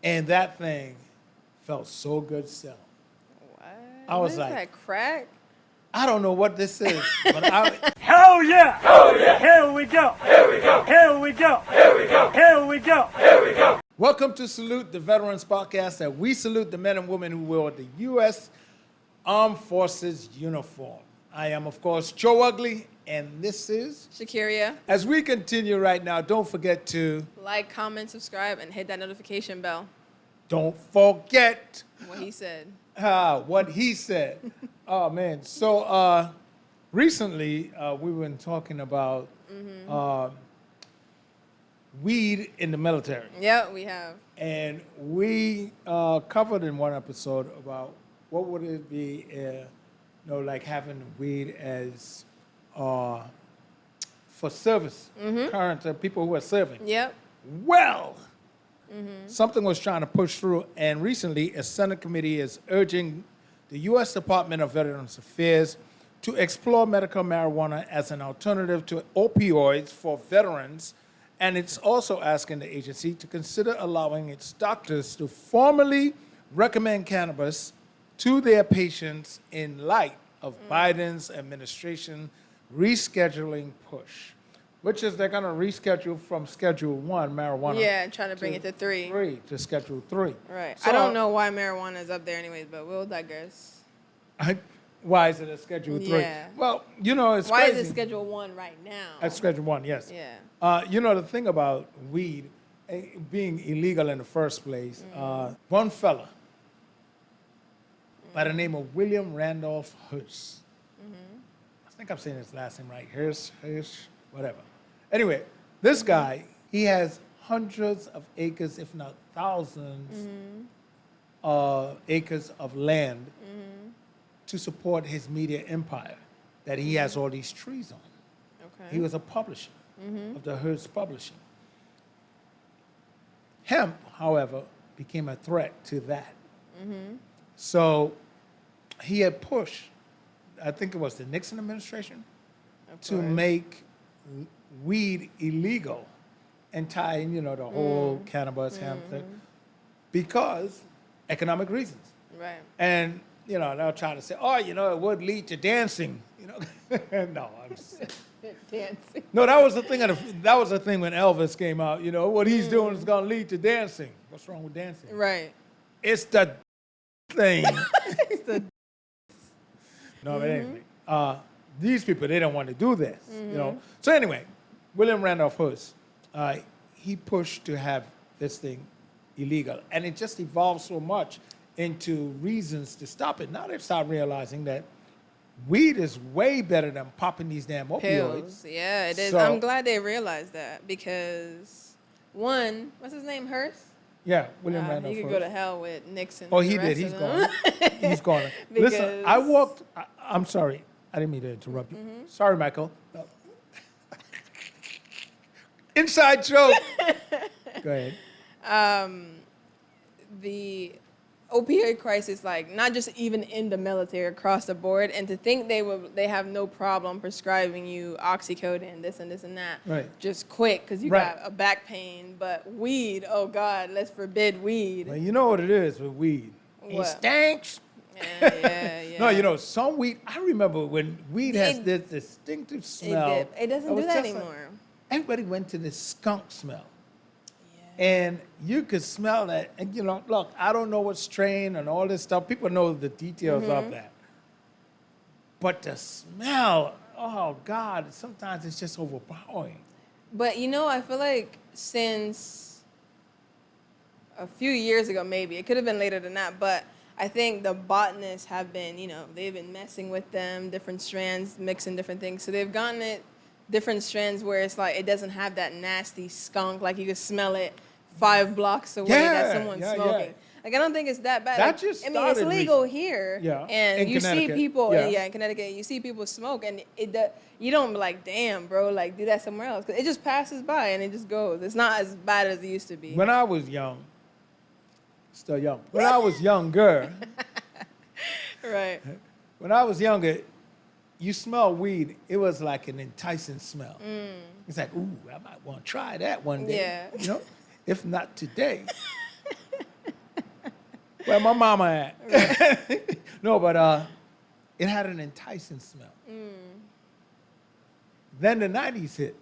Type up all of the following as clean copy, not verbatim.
And that thing felt so good still. What? I was What is like, that, crack? I don't know what this is, but Hell yeah! Hell yeah! Here we go! Here we go! Here we go! Here we go! Here we go! Here we go! welcome to Salute the Veterans podcast, that we salute the men and women who wear the U.S. Armed Forces uniform. I am, of course, Joe Ugly, and this is Shakiria, as we continue right now. Don't forget to like, comment, subscribe, and hit that notification bell. don't forget What he said. what he said. Oh man! So recently we've been talking about weed in the military. Yeah, we have. And we covered in one episode about what would it be, like having weed as for service, current people who are serving. Yep. Well, something was trying to push through, and recently a Senate committee is urging the U.S. Department of Veterans Affairs to explore medical marijuana as an alternative to opioids for veterans. And it's also asking the agency to consider allowing its doctors to formally recommend cannabis to their patients in light of Biden's administration rescheduling push, which is they're going to reschedule from Schedule 1 marijuana. Yeah, trying to bring it to 3. To Schedule 3. Right. So, I don't know why marijuana is up there anyways, but we'll digress. Why is it a Schedule 3? Yeah. Well, it's Why crazy. is it Schedule 1 right now? At Schedule 1, yes. Yeah. The thing about weed being illegal in the first place, one fella by the name of William Randolph Hearst. I think I'm saying his last name right. Hearst, whatever. Anyway, this guy, he has hundreds of acres, if not thousands, acres of land to support his media empire that he has all these trees on. Okay. He was a publisher of the Hearst Publishing. Hemp, however, became a threat to that. So he had pushed, I think it was the Nixon administration, to make weed illegal and tie in, the whole cannabis hemp thing, because economic reasons. Right. And, they'll try to say, it would lead to dancing. No, I'm just Dancing. No, that was the thing. That was the thing when Elvis came out. What he's doing is going to lead to dancing. What's wrong with dancing? Right. It's the thing. It's the No, but anyway, these people, they don't want to do this. So anyway, William Randolph Hearst, he pushed to have this thing illegal, and it just evolved so much into reasons to stop it. Now they've started realizing that weed is way better than popping these damn opioids. pills. Yeah, it is. So- I'm glad they realized that because one, what's his name, Hearst? Yeah, William Randolph He could Hearst. go to hell with Nixon. Oh, and he the did. rest He's of gone. them. He's gone. Listen, I Because- walked. I'm sorry. I didn't mean to interrupt you. Sorry, Michael. Inside joke. Go ahead. The opioid crisis, like not just even in the military, across the board, and to think they have no problem prescribing you oxycodone, this and this and that, Right. just quick because you Right. got a back pain. But weed, oh God, let's forbid weed. Well, you know what it is with weed? It What? stinks. Yeah. No, some weed. I remember when weed has this distinctive smell. It doesn't was do that just like- anymore. everybody went to this skunk smell. And you could smell that. And, look, I don't know what strain and all this stuff. People know the details of that. But the smell, oh, God, sometimes it's just overpowering. But I feel like since a few years ago, maybe it could have been later than that, but I think the botanists have been, they've been messing with them, different strands, mixing different things. So they've gotten it different strands where it's like it doesn't have that nasty skunk, like you can smell it 5 blocks away that someone's smoking. Like I don't think it's that bad. That Like, just I mean, it's started legal recently. here, Yeah, and in you see Connecticut. people, Yeah. in Connecticut, you see people smoke, and you don't be like, damn, bro, like do that somewhere else, 'cause it just passes by and it just goes. It's not as bad as it used to be. When I was young, still young, when I was younger, Right. when I was younger, you smell weed, it was like an enticing smell. It's like, ooh, I might want to try that one day. Yeah. If not today. Where my mama at? No, but it had an enticing smell. Then the 90s hit.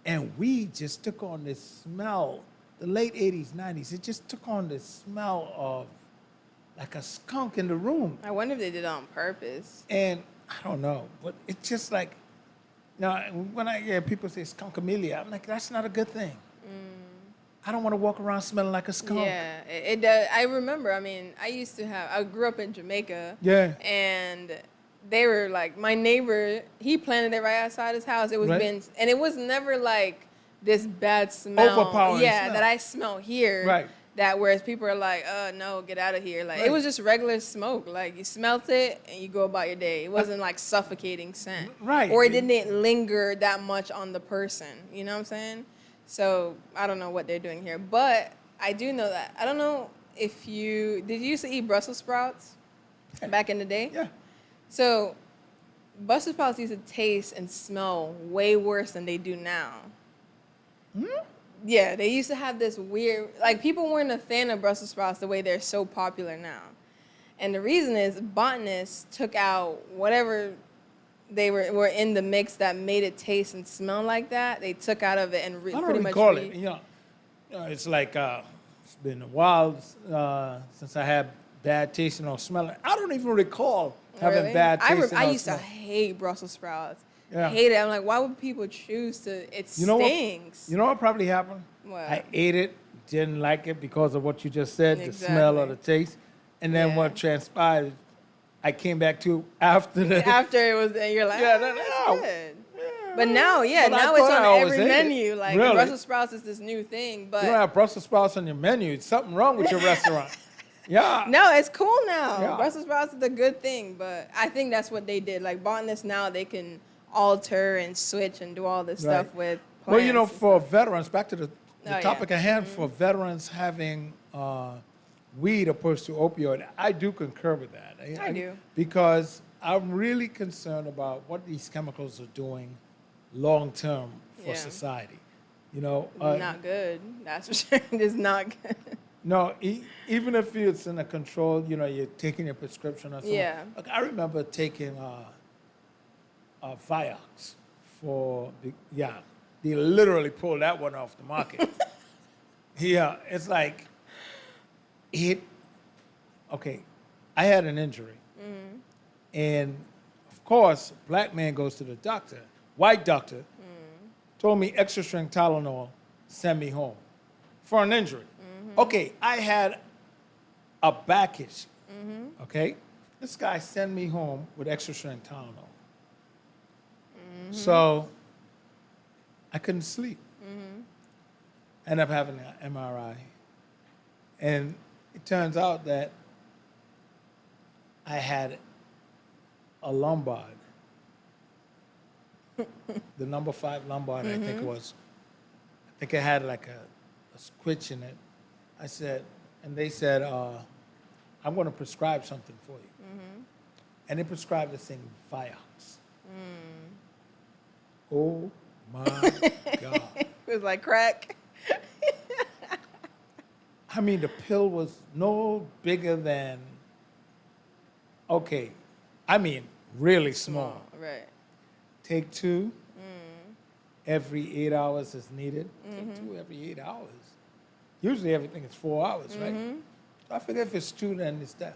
And we just took on this smell, the late 80s, 90s, it just took on this smell of like a skunk in the room. I wonder if they did it on purpose. And I don't know, but it's just like, now when I hear people say skunkamelia, I'm like, that's not a good thing. I don't want to walk around smelling like a skunk. Yeah, it does. I remember, I mean, I grew up in Jamaica. Yeah. And they were like, my neighbor, he planted it right outside his house. It was Right. and it was never like this bad smell. Overpowering Yeah, smell. that I smell here. Right. That whereas people are like, no, get out of here. Like, Right. it was just regular smoke. Like, you smelt it and you go about your day. It wasn't like suffocating scent. Right. Or it didn't linger that much on the person. You know what I'm saying? So, I don't know what they're doing here. But I do know that. I don't know if did you used to eat Brussels sprouts back in the day? Yeah. So, Brussels sprouts used to taste and smell way worse than they do now. Yeah, they used to have this weird, like people weren't a fan of Brussels sprouts the way they're so popular now. And the reason is botanists took out whatever they were in the mix that made it taste and smell like that. They took out of it and I don't pretty much. recall it. You know, it's like it's been a while since I had bad tasting or smelling. I don't even recall having Really? bad tasting I or used to smelling. hate Brussels sprouts. Yeah. Hate it. I'm like, why would people choose to? It You know stings. what? You know what probably happened? What? I ate it, didn't like it because of what you just said, the smell or the taste, and then Yeah. what transpired, I came back to after the. After it was, you're like, Yeah, oh, yeah. that's good. But now, yeah, But I now it's thought I on always every ate it. menu. Like Really? Brussels sprouts is this new thing, but You don't have Brussels sprouts on your menu. It's something wrong with your restaurant. Yeah. no, it's cool now. Yeah. Brussels sprouts is a good thing, but I think that's what they did. Like botanists now, they can alter and switch and do all this Right. stuff with plants. Well, you know, and for stuff. veterans, back to the Oh, yeah. topic at hand, for veterans having weed opposed to opioid, I do concur with that. I do. Because I'm really concerned about what these chemicals are doing long term for Yeah. society. You know, Not good. That's for sure. It's not good. no, even if it's in a control, you know, you're taking your prescription or something. Yeah. Like I remember taking Vioxx they literally pulled that one off the market. Yeah, it's like okay, I had an injury. And of course, black man goes to the doctor, white doctor, told me extra strength Tylenol, send me home for an injury. Okay, I had a back issue. Okay, this guy sent me home with extra strength Tylenol. So I couldn't sleep. Ended up having an MRI. And it turns out that I had a lombard. The number 5 lombard, I think it was. I think it had like a squitch in it. I said, and they said, I'm going to prescribe something for you. And they prescribed this thing, Vioxx. Oh my God. It was like crack. I mean, the pill was no bigger than, okay, I mean, really small. Right. Take 2 every 8 hours as needed. Take 2 every 8 hours. Usually everything is 4 hours, right? So I figure if it's 2, then it's that.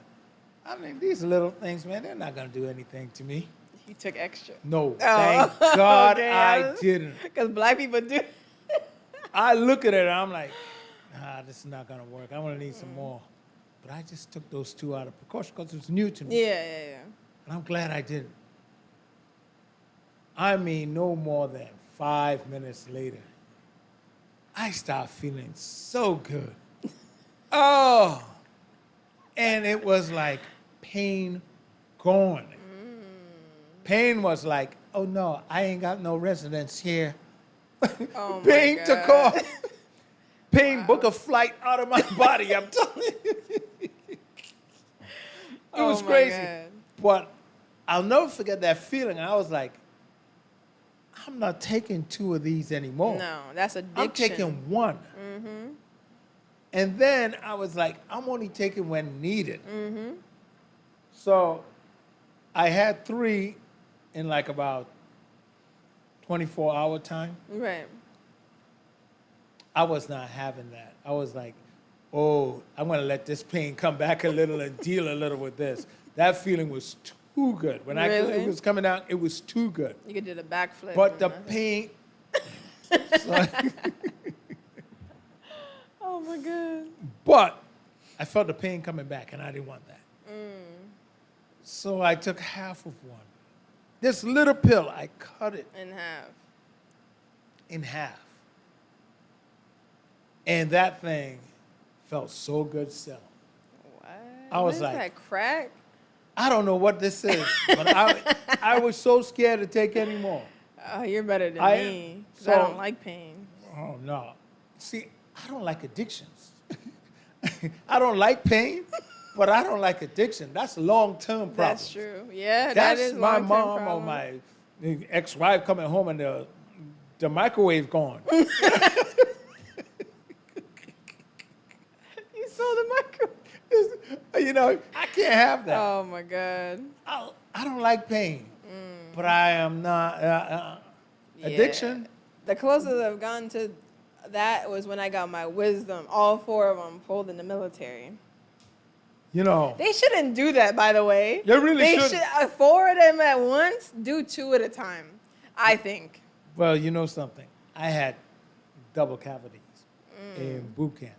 I mean, these little things, man, they're not going to do anything to me. You took extra. No, thank God okay, I didn't. Because black people do. I look at it and I'm like, nah, this is not going to work. I'm going to need some more. But I just took those 2 out of precaution because it was new to me. Yeah. And I'm glad I didn't. I mean, no more than 5 minutes later, I start feeling so good. Oh, and it was like pain gone. Pain was like, oh no, I ain't got no residence here. Oh my Pain took God. off. Pain book a flight out of my body, I'm telling you. It was my crazy. God. But I'll never forget that feeling. I was like, I'm not taking 2 of these anymore. No, that's addiction. I'm taking 1. And then I was like, I'm only taking when needed. So I had 3 in like about 24-hour time. Right. I was not having that. I was like, oh, I'm going to let this pain come back a little and deal a little with this. That feeling was too good. When Really? it was coming out, it was too good. You could do the backflip. But the and nothing. pain, Oh my god. but I felt the pain coming back and I didn't want that. So I took half of one. This little pill, I cut it In half. in half. And that thing felt so good still. What? I was What is like- that crack? I don't know what this is, but I was so scared to take any more. Oh, you're better than I- me. 'Cause so- I don't like pain. Oh, no. See, I don't like addictions. I don't like pain, but I don't like addiction. That's a long-term problem. That's true. Yeah, that That's is my long-term mom or problem. my ex-wife coming home and the microwave gone. You saw the micro. You know, I can't have that. Oh my god. I don't like pain, but I am not addiction. Yeah. The closest I've gotten to that was when I got my wisdom. All 4 of them pulled in the military. You know, They shouldn't do that, by the way. They really shouldn't. should. 4 of them at once. Do 2 at a time. I think. well, you know something. I had double cavities in boot camp,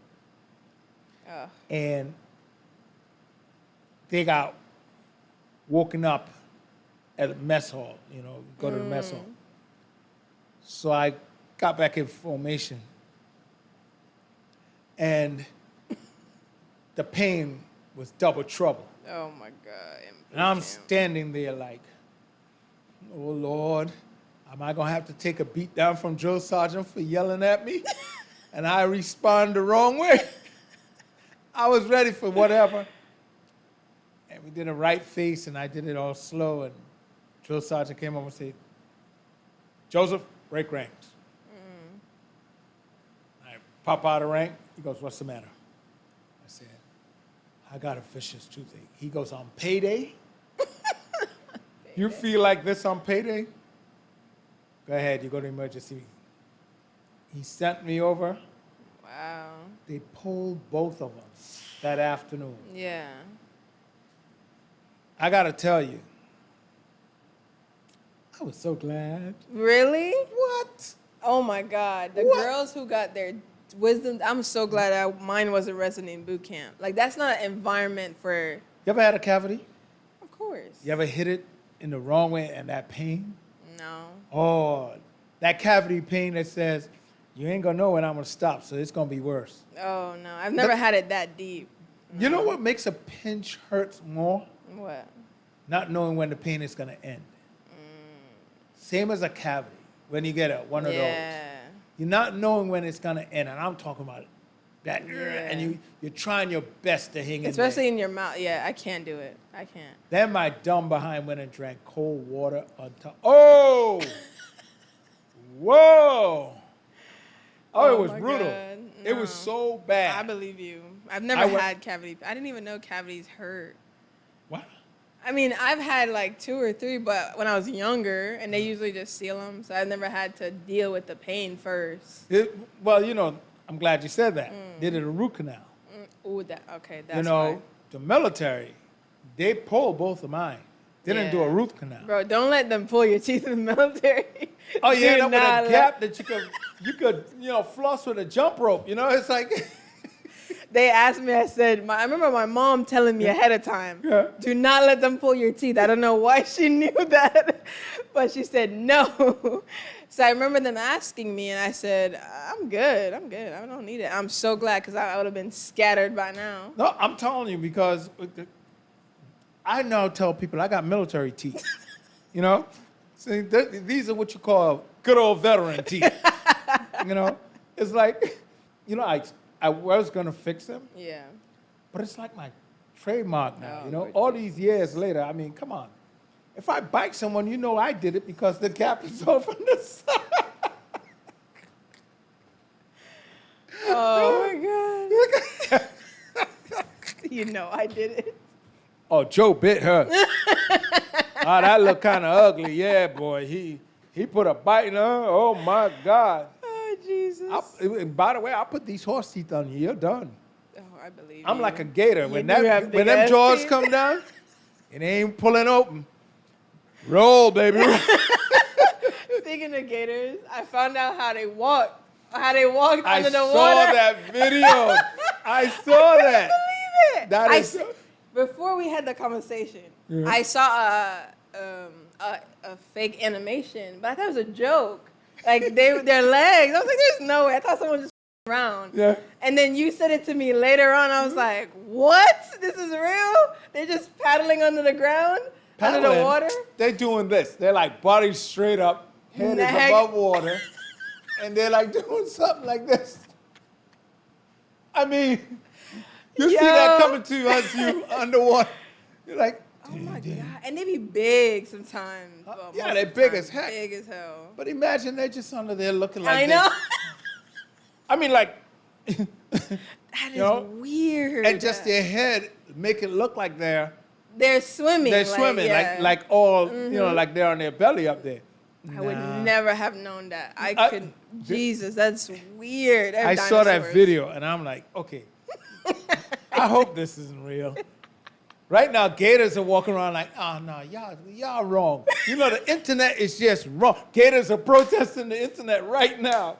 Ugh. and they got woken up at a mess hall. You know, go to the mess hall. So I got back in formation, and the pain was double trouble. Oh my god. And I'm standing there like, oh Lord, am I gonna have to take a beat down from drill sergeant for yelling at me? And I respond the wrong way. I was ready for whatever. And we did a right face and I did it all slow and drill sergeant came over and said, Joseph, break ranks. I pop out of rank. He goes, what's the matter? I said, I got a vicious toothache. He goes, on payday? You feel like this on payday? Go ahead, you go to emergency. He sent me over. Wow. They pulled both of them that afternoon. Yeah. I got to tell you, I was so glad. Really? What? Oh my god. The What? girls who got their wisdom. I'm so glad mine wasn't resting in boot camp. Like that's not an environment for. You ever had a cavity? Of course. You ever hit it in the wrong way and that pain? No. Oh, that cavity pain that says, you ain't gonna know when I'm gonna stop, so it's gonna be worse. Oh no. I've never had it that deep. You know what makes a pinch hurt more? What? Not knowing when the pain is gonna end. Same as a cavity, when you get one of those. Yeah. You're not knowing when it's gonna end, and I'm talking about that, Yeah. and you're trying your best to hang in Especially there. in your mouth. Yeah, I can't do it. I can't. Then my dumb behind went and drank cold water on top. Oh! Whoa! Oh, it was my brutal. God, It was no. so bad. I believe you. I've never went- had cavity. I didn't even know cavities hurt. What? I mean, I've had like 2 or 3, but when I was younger, and they usually just seal them, so I've never had to deal with the pain first. Well, you know, I'm glad you said that. They did a root canal. Ooh, that okay. That's You know, why. the military, they pulled both of mine. They didn't do a Yeah. root canal. Bro, don't let them pull your teeth in the military. Oh yeah, Do that with not a gap that you could floss with a jump rope. You know, it's like They asked me, I said, I remember my mom telling me ahead of time, Yeah. do not let them pull your teeth. I don't know why she knew that, but she said no. So I remember them asking me, and I said, I'm good. I don't need it. I'm so glad because I would have been scattered by now. no, I'm telling you because I now tell people I got military teeth. You know, see, these are what you call good old veteran teeth. You know, it's like, you know, I was gonna fix them, Yeah. but it's like my trademark now. Oh, You know, Lord all Jesus. these years later. I mean, come on. If I bite someone, you know I did it because the cap is off on the side. Oh my God. You know I did it. Oh, Joe bit her. Oh, that looked kind of ugly. Yeah, boy. He put a bite in her. Oh, my God. Oh, Jesus. And by the way, I put these horse teeth on you. You're done. Oh, I believe I'm you. like a gator. You When do have when big them ass jaws teeth. come down, it ain't pulling open. Roll, baby. Speaking of gators, I found out how they walk. How they walked I under the saw water. that video. I saw that. Believe it. That I is s- before we had the conversation, I saw a fake animation, but I thought it was a joke. Like their legs. I was like, "There's no way." I thought someone just around. Yeah. And then you said it to me later on. I was like, "What? This is real? They're just paddling under the ground, under the Paddling, water." They're doing this. They're like body straight up, head is Neck. above water, and they're like doing something like this. I mean, you see that Yo. coming to us, you underwater. You're like, Oh my God! And they be big sometimes. Well, yeah, most they're of the big time, as heck. Big as hell. but imagine they're just under there looking like I this. know. I mean, like, That is know, weird. and just their head make it look like they're swimming. swimming, yeah. Mm-hmm. like all, you know, like they're on their belly up there. I would Nah. never have known that. I I- could. Jesus, that's weird. They're I saw that dinosaurs. video and I'm like, okay, I hope this isn't real. Right now, gators are walking around like, oh no, y'all wrong. You know, the internet is just wrong. Gators are protesting the internet right now.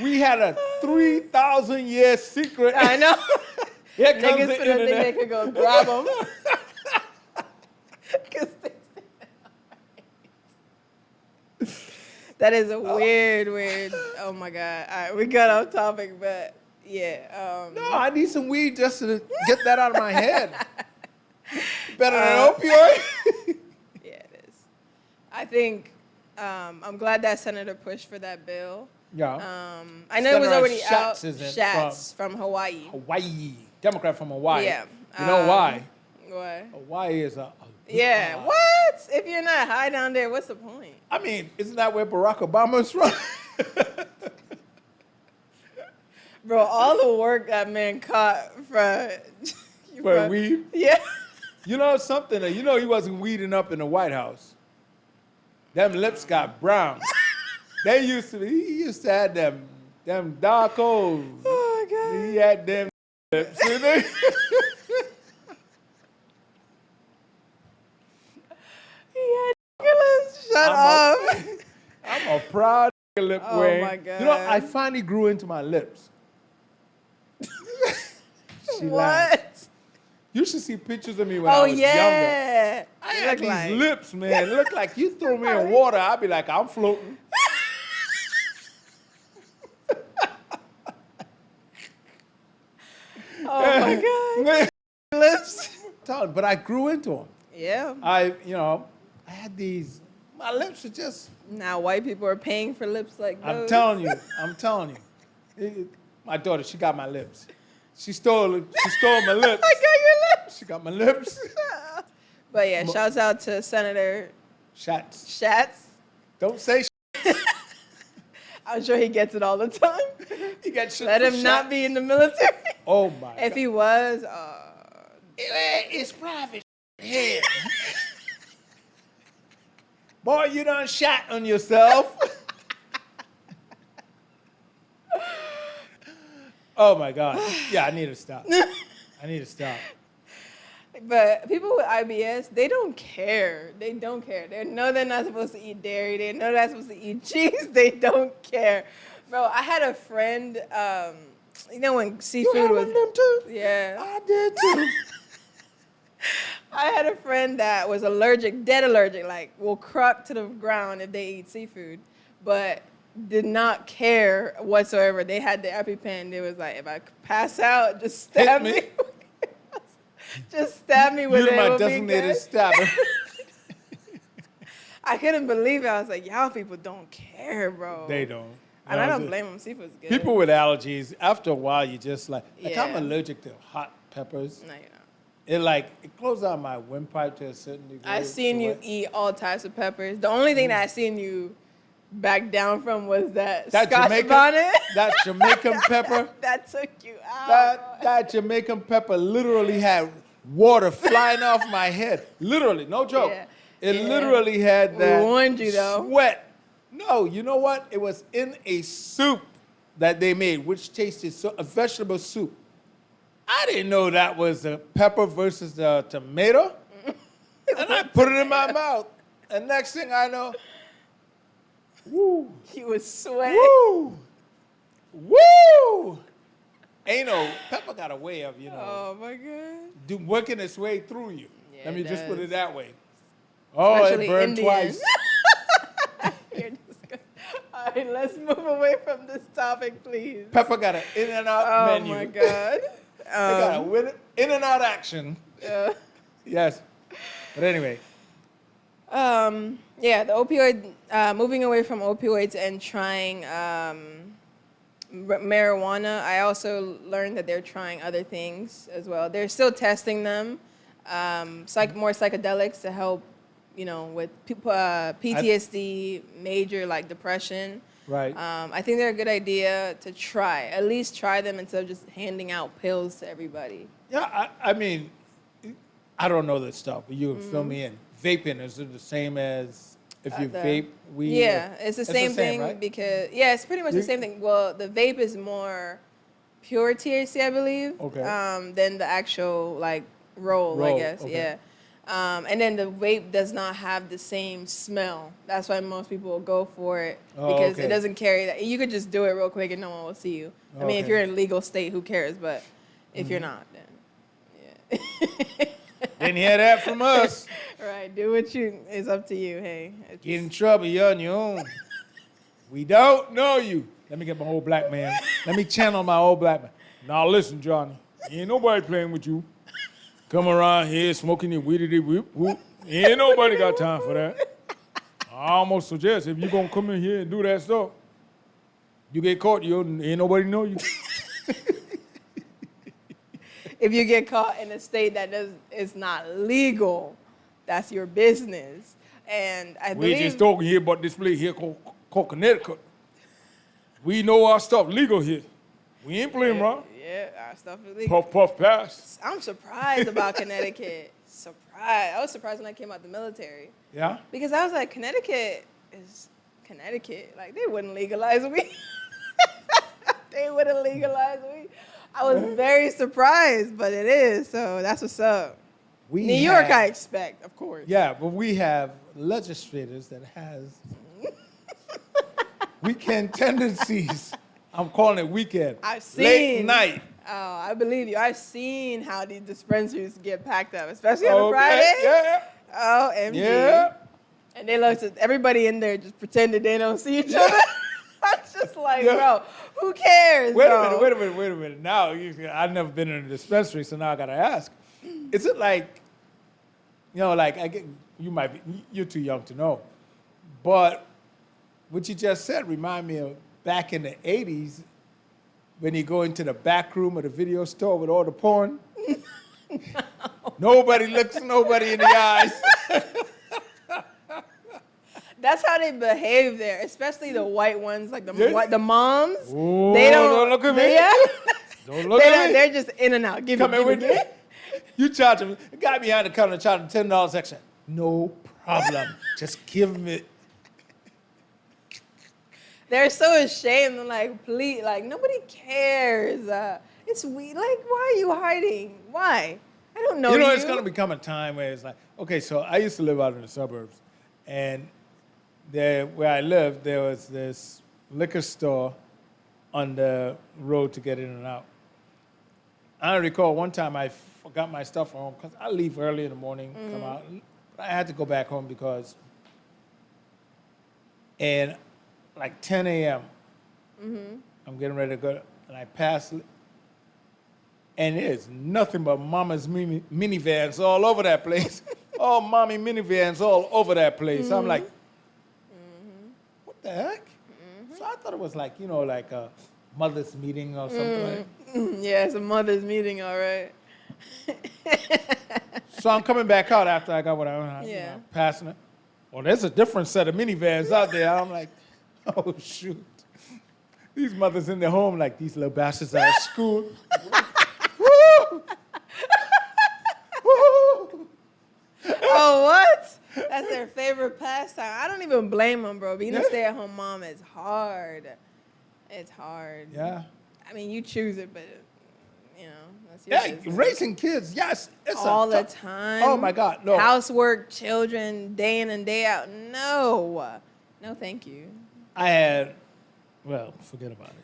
We had a 3,000-year secret. I know. Here comes Niggas the finna think they internet. could go grab them. That is a weird. Oh my God. All right, we got off topic, but yeah. No, I need some weed just to get that out of my head. Better than opioid. Yeah, it is. I think I'm glad that senator pushed for that bill. Yeah. I know it was Senator already Schatz out. is in Schatz from Hawaii. Hawaii. Democrat from Hawaii. Yeah. You know why? What? Hawaii is a Yeah. What? If you're not high down there, what's the point? I mean, isn't that where Barack Obama's from? Bro, all the work that man caught for For weed? Yeah. You know something? You know he wasn't weeding up in the White House. Them lips got brown. He used to have them dark old. Oh my God. He had them lips. You know? Shut up. I'm a proud lip Oh wearing. my You know, I God. finally grew into my lips. She laughed. What? You should see pictures of me when I Oh was younger. yeah. I You had look these like- lips, man. It looked like you throw me in water, I'd be like, I'm floating. Oh my God. Lips. But I grew into them. Yeah. I had these, my lips are just, Now white people are paying for lips like those. I'm telling you. My daughter, she got my lips. She stole my lips. I got your lips. She got my lips. But yeah, shouts out to Senator Shots. Schatz. Don't say I'm sure he gets it all the time. You got shit Let for him not shots. be in the military. Oh my If God. he was, It's private here. Boy, you done shot on yourself. Oh my God. Yeah, I need to stop. but people with IBS, they don't care. They don't care. They know they're not supposed to eat dairy. They know they're not supposed to eat cheese. They don't care. Bro, I had a friend, you know when You seafood had was... one of them too? Yeah. I did too. I had a friend that was allergic, dead allergic, like will crop to the ground if they eat seafood, but did not care whatsoever. They had the EpiPen. It was like, if I pass out, just stab Hit me. me. Just stab me with You're it. my It'll be designated good. stabber. I couldn't believe it. I was like, y'all people don't care, bro. They don't. And I don't blame them. Seafood's good. People with allergies, after a while, you just like I'm Yeah. allergic to hot peppers. No, you're not. It closes out my windpipe to a certain degree. I've seen to you where- eat all types of peppers. The only thing that I've seen you back down from was that That Scotch Jamaican, bonnet. that Jamaican pepper, That took you out. that Jamaican pepper literally had water flying off my head. Literally, no joke. Yeah. It Yeah. literally had We that warned you, though. sweat. No, you know what? It was in a soup that they made, which tasted a vegetable soup. I didn't know that was the pepper versus the tomato. And I put it in my mouth. And next thing I know, woo, You was sweating. woo, woo. Ain't no, pepper got a way of, Oh my god. working its way through you. Yeah, Let me it just put does. it that way. Oh, Especially it burned Indian. twice. You're disgusting. All right, let's move away from this topic, please. Pepper got an in and out Oh menu. my god. They got a in and out action. Yeah. Yes. But anyway, Yeah, the opioid, moving away from opioids and trying marijuana. I also learned that they're trying other things as well. They're still testing them, more psychedelics to help, with PTSD, major like depression. right. I think they're a good idea to try. At least try them instead of just handing out pills to everybody. Yeah, I mean, I don't know this stuff, but you can fill me in. Vaping, is it the same as if you vape weed? Yeah, it's the same thing right? because it's pretty much the same thing. Well, the vape is more pure THC, I believe, Okay. than the actual like roll, I Roll, guess. okay. Yeah. And then the vape does not have the same smell. That's why most people will go for it Oh, because okay. it doesn't carry that. You could just do it real quick and no one will see you. I mean, if Okay. you're in a legal state, who cares? But if you're not, then yeah. Didn't hear that from us. Right, do what it's up to you. Hey, it's Get in trouble, you're on your own. We don't know you. Let me get my old black man. Let me channel my old black man. Now listen, Johnny. Ain't nobody playing with you. Come around here smoking your weedity whoop whoop. Ain't nobody got time for that. I almost suggest if you gonna come in here and do that stuff, you get caught, ain't nobody know you. if you get caught in a state that is not legal, that's your business. And I We believe just talking here about this place here called Connecticut. We know our stuff legal here. We ain't playing around. Yeah, our stuff is legal. Puff, puff, pass. I'm surprised about Connecticut. Surprised. I was surprised when I came out the military Yeah? because I was like, Connecticut is Connecticut. Like they wouldn't legalize weed. They wouldn't legalize weed. I was very surprised, but it is. So that's what's up. We New York, have- I expect, of course. Yeah, but we have legislators that has weekend tendencies. I'm calling it weekend. I've Late seen- night. Oh, I believe you. I've seen how these dispensaries get packed up, especially on a Friday. Yeah. Oh, MG. Yeah. And they looked at everybody in there just pretended they don't see each other. I'm just like, Yeah. bro, who cares? Wait bro? a minute. Now, I've never been in a dispensary, so now I got to ask. Is it like, like, you're too young to know, but what you just said remind me of back in the 80s when you go into the back room of the video store with all the porn. Nobody looks nobody in the eyes. That's how they behave there, especially the white ones, like Yeah. the moms. Ooh, they don't look at me. Yeah. Don't look at me. They're just in and out. Give Come it, in give with it, me. You charge him. The guy behind the counter charging $10 extra. No problem. Just give me. They're so ashamed. They're like, please, like nobody cares. It's weird. Like, why are you hiding? Why? I don't know you. It's going to become a time where it's like, okay, so I used to live out in the suburbs, and there, where I lived, there was this liquor store on the road to get in and out. I recall one time I forgot my stuff at home because I leave early in the morning, come out. But I had to go back home because, and like 10 a.m., I'm getting ready to go, and I pass, and there's nothing but mama's minivans all over that place. All mommy minivans all over that place. I'm like, what the heck? So I thought it was like, like a mother's meeting or something like that. Yeah, it's a mother's meeting, all right. So I'm coming back out after I got what I Yeah. passing it. Well, there's a different set of minivans out there. I'm like, Oh, shoot. These mothers in their home like these little bastards are at school. Woo! Woo! Oh, what? That's their favorite pastime. I don't even blame them, bro. Being a Yeah. stay-at-home mom is hard. It's hard. Yeah. I mean, you choose it, but you know that's your Yeah, business. raising kids, yes. It's All the tough- time. Oh, my God, no. Housework, children, day in and day out. No, thank you. I had, well, forget about it.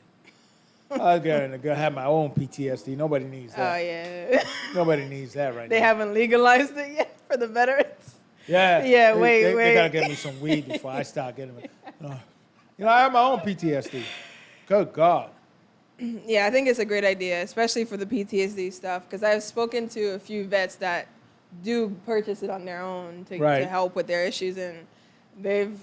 I was going to have my own PTSD. Nobody needs Oh that. yeah. Nobody needs that right They now. haven't legalized it yet for the veterans. Yeah. Yeah, wait. They got to get me some weed before I start getting it. You know, I have my own PTSD. Good God. Yeah, I think it's a great idea, especially for the PTSD stuff, because I've spoken to a few vets that do purchase it on their own to Right. help with their issues, and they've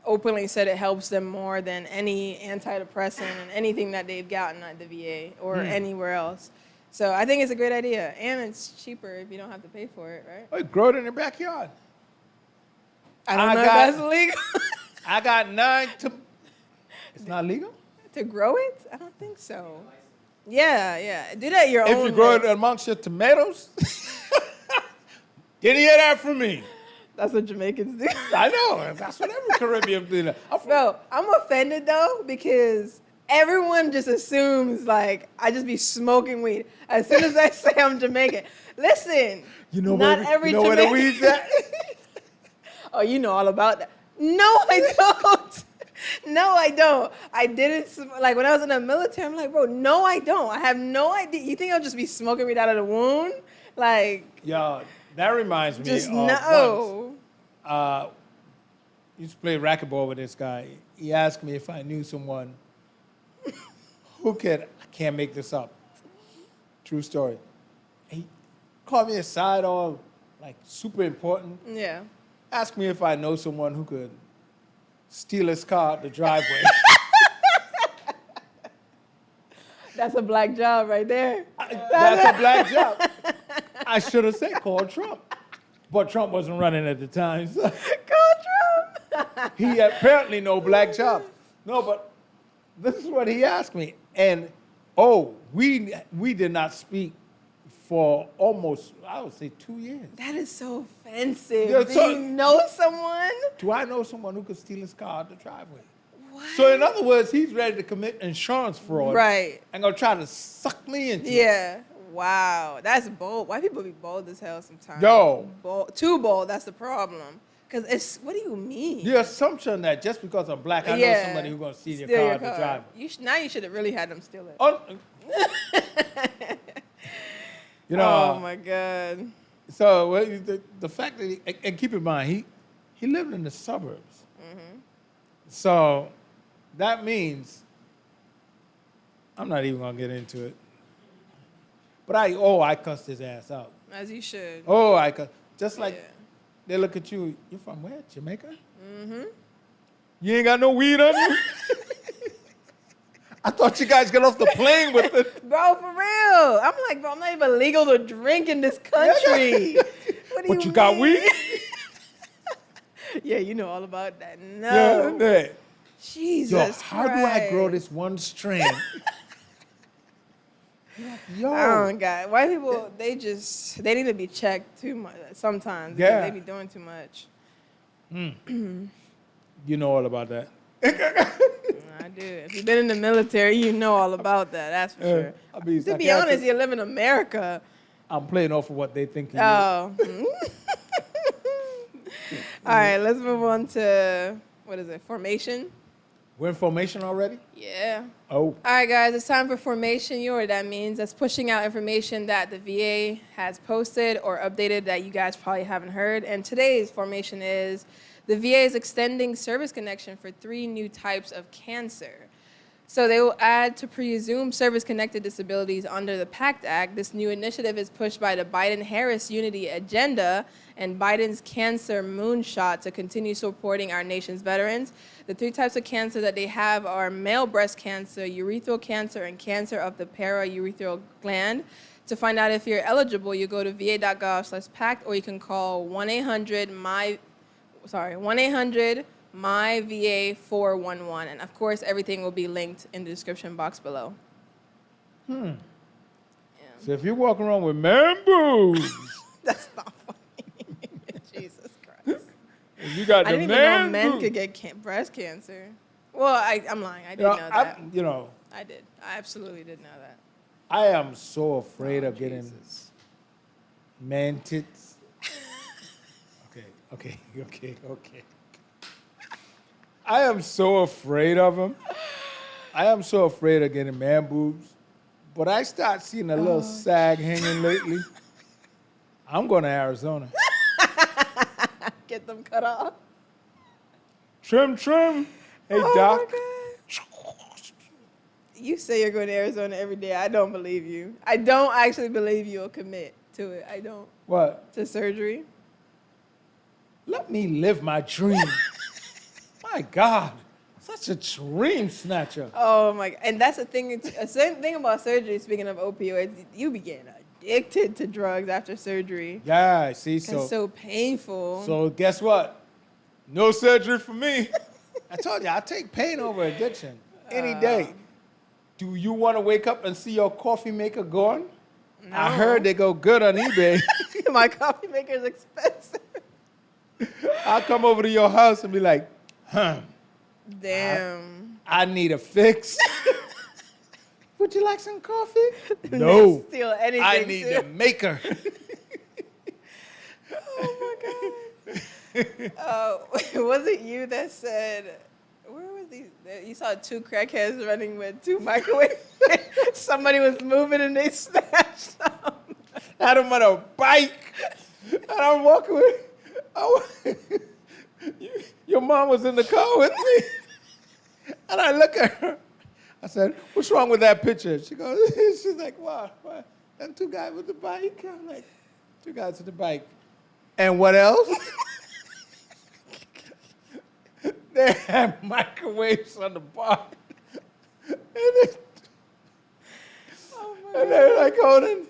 openly said it helps them more than any antidepressant and anything that they've gotten at the VA or anywhere else. So I think it's a great idea, and it's cheaper if you don't have to pay for it, right? Oh, grow it in your backyard. I don't I know got- if that's legal. I got 9 to. It's not legal? To grow it? I don't think so. Yeah. Do that at your own. If you grow it risk. amongst your tomatoes, didn't hear that from me. That's what Jamaicans do. I know. That's what every Caribbean do. Bro, I'm offended though because everyone just assumes like I just be smoking weed as soon as I say I'm Jamaican. Listen, You know not where, every you know where the Jamaican. weed's at? Oh, you know all about that. No, I don't. No, I don't. I didn't like when I was in the military. I'm like, bro, no, I don't. I have no idea. You think I'll just be smoking weed out of the wound? Like, Yo, that reminds me just of no. once. Used to play racquetball with this guy. He asked me if I knew someone who could, I can't make this up, true story. He called me aside, all like super important. Yeah. Asked me if I know someone who could steal his car at the driveway. That's a black job right there. That's a black job. I should have said call Trump. But Trump wasn't running at the time. So Go Trump. he had apparently no black jobs. No, but this is what he asked me. And, we did not speak for almost, I would say, 2 years. That is so offensive. Yeah, Do so- you know someone? Do I know someone who could steal his car at the driveway? What? So in other words, he's ready to commit insurance fraud. Right. And gonna try to suck me into it. Yeah. Wow. That's bold. White people be bold as hell sometimes. Yo. Bold. Too bold. That's the problem. Because it's, what do you mean? The assumption that just because I'm black, I know somebody who's gonna steal your car at the driveway. Now you should have really had them steal it. Oh, you know, Oh my God. so the fact that and keep in mind, he lived in the suburbs. So that means, I'm not even gonna get into it. But I cussed his ass out. As you should. Oh, I cussed. Just like Yeah. they look at you, you're from where? Jamaica? You ain't got no weed on you? I thought you guys got off the plane with it. Bro, for real. I'm like, bro, I'm not even legal to drink in this country. What do But you got mean? weed? Yeah, you know all about that. No. Yeah. Jesus Yo, how do I grow Christ. this one strand? Yo. Oh, God. White people, they need to be checked too much sometimes. because Yeah. They be doing too much. You know all about that. I do. If you've been in the military, you know all about that. That's for sure. I mean, To be honest, you live in America. I'm playing off of what they think. You Oh. All right, let's move on to, what is it, formation? We're in formation already? Yeah. Oh. All right, guys, it's time for formation. You know what that means. That's pushing out information that the VA has posted or updated that you guys probably haven't heard. And today's formation is the VA is extending service connection for 3 new types of cancer. So they will add to presumed service-connected disabilities under the PACT Act. This new initiative is pushed by the Biden-Harris Unity Agenda and Biden's cancer moonshot to continue supporting our nation's veterans. The 3 types of cancer that they have are male breast cancer, urethral cancer, and cancer of the paraurethral gland. To find out if you're eligible, you go to va.gov/PACT, or you can call 1-800 myva411, and of course, everything will be linked in the description box below. Yeah. So if you're walking around with man boobs, That's not funny. Jesus Christ. you got I the didn't even know man men boobs. could get breast cancer. Well, I'm lying. I did You know, know that. I I did. I absolutely did know that. I am so afraid Oh, of getting Jesus. man tits. Okay. I am so afraid of them. I am so afraid of getting man boobs. But I start seeing a little sag hanging lately. I'm going to Arizona. Get them cut off. Trim. Hey, Oh Doc. my God. You say you're going to Arizona every day. I don't believe you. I don't actually believe you'll commit to it. I don't. What? To surgery. Let me live my dream. My God. Such a dream snatcher. Oh my God. And that's the thing. A certain thing about surgery, speaking of opioids, you begin addicted to drugs after surgery. Yeah, see, It's so painful. So guess what? No surgery for me. I told you, I take pain over addiction any day. Do you want to wake up and see your coffee maker gone? No. I heard they go good on eBay. My coffee maker is expensive. I'll come over to your house and be like, Damn. I need a fix. Would you like some coffee? No. Steal anything. I need too. the maker. Oh my God. Was it you that said, where was these? You saw two crackheads running with two microwaves. Somebody was moving and they snatched them. Had him on a bike. And I'm walking with. Your mom was in the car with me. And I look at her. I said, what's wrong with that picture? She goes, she's like, what? Them two guys with the bike? I'm like, two guys with the bike. And what else? They have microwaves on the bar. And Oh my And they're like holding,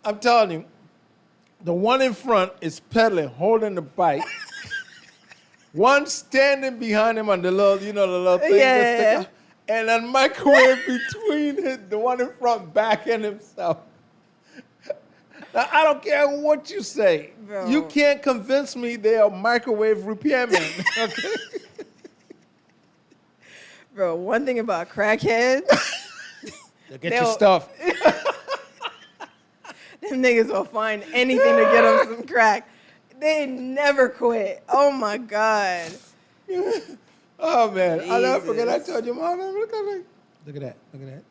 I'm telling you, the one in front is pedaling, holding the bike. One standing behind him on the little, the little thing. Yeah, that stick yeah. out, and a microwave between the one in front back and himself. Now, I don't care what you say. Bro. You can't convince me they are microwave repairmen. Okay? Bro, one thing about crackheads, They'll get your They'll- stuff. them niggas will find anything to get them some crack. They never quit. Oh my God. Oh man, I'll never forget. I Jesus. told you, Mom, look at that.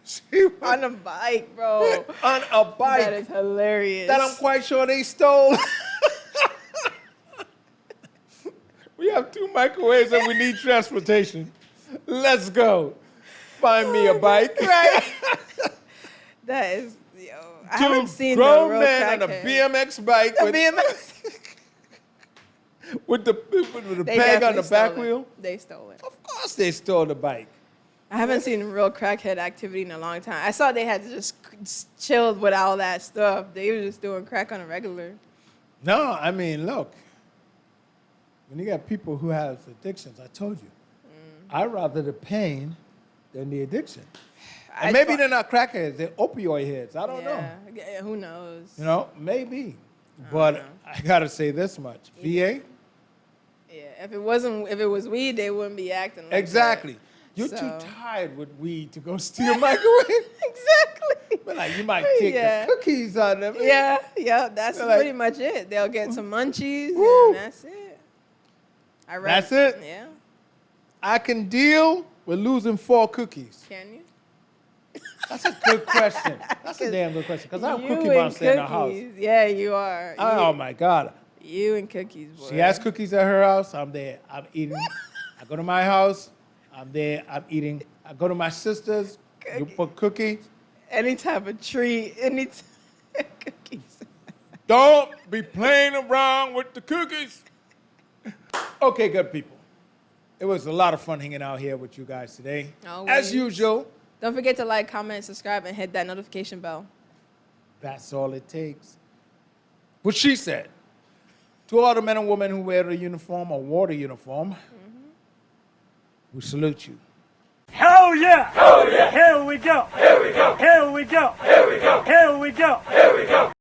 She went On a bike, bro. on a bike That is hilarious. that I'm quite sure they stole. We have two microwaves and we need transportation. Let's go. Find me a bike. Right. That is, I haven't Two seen the grown real men on a crackhead. BMX bike The with, BMX. with the They peg on definitely the back stole it. wheel. They stole it. Of course they stole the bike. I haven't seen real crackhead activity in a long time. I saw they had to just chilled with all that stuff. They were just doing crack on a regular. No, I mean, look. When you got people who have addictions, I told you, I'd rather the pain than the addiction. And maybe they're not crackheads, they're opioid heads. I don't know. Yeah, who knows? Maybe. But I gotta say this much. VA? Yeah, if it was weed, they wouldn't be acting like Exactly. that. You're So- too tired with weed to go steal a microwave. Exactly. But like, you might take Yeah. the cookies out of it. Yeah, that's They're like- pretty much it. They'll get some munchies Woo. and that's it. That's it? Yeah. I can deal with losing 4 cookies. Can you? That's a good question. That's a damn good question. Because I'm You Cookie and Monster in the house. cookies. Yeah, you are. Oh my God. You and cookies, boy. She has cookies at her house. I'm there. I'm eating. I go to my house. I'm there. I'm eating. I go to my sister's. You Cookie. put cookies. Any type of treat, any cookies. Don't be playing around with the cookies. Okay, good people. It was a lot of fun hanging out here with you guys today. Always. As usual, Don't forget to like, comment, subscribe, and hit that notification bell. that's all it takes. What she said. To all the men and women who wear the uniform or wore the uniform, we salute you. Hell yeah! Hell yeah! Here we go! Here we go! Here we go! Here we go! Here we go! Here we go!